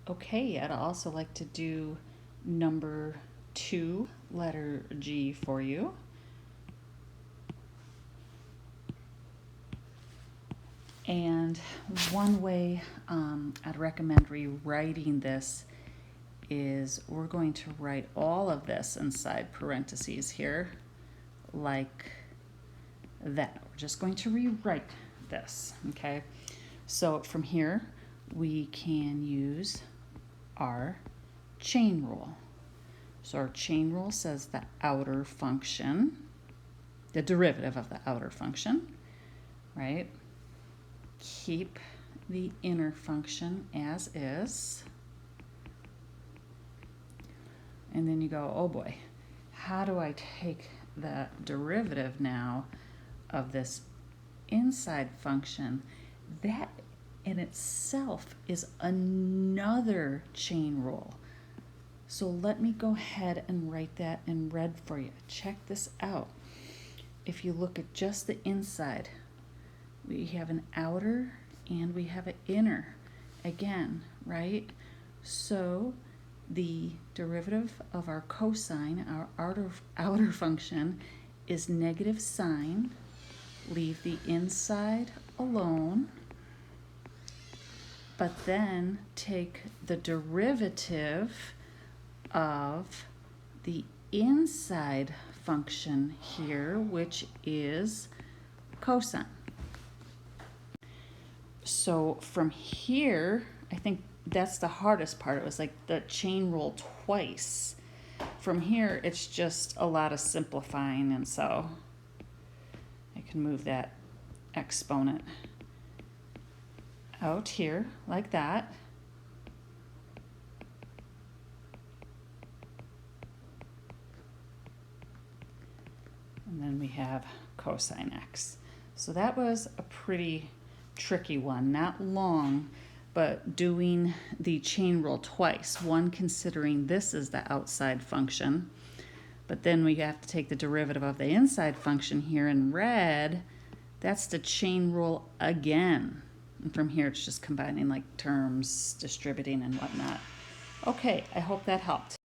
Okay, I'd also like to do number 2, letter G for you. And one way I'd recommend rewriting this is we're going to write all of this inside parentheses here like that. We're just going to rewrite this, okay? So from here, we can use our chain rule. So our chain rule says the outer function, the derivative of the outer function, right? Keep the inner function as is. And then you go, oh boy, how do I take the derivative now of this inside function? That in itself is another chain rule. So let me go ahead and write that in red for you. Check this out. If you look at just the inside, we have an outer and we have an inner again, right? So the derivative of our cosine, our outer function, is negative sine. Leave the inside alone, but then take the derivative of the inside function here, which is cosine. So from here, I think that's the hardest part. It was like the chain rule twice. From here, it's just a lot of simplifying, and so I can move that exponent out here like that. And then we have cosine x. So that was a pretty tricky one, not long, but doing the chain rule twice. One considering this is the outside function, but then we have to take the derivative of the inside function here in red. That's the chain rule again. And from here, it's just combining like terms, distributing and whatnot. Okay, I hope that helped.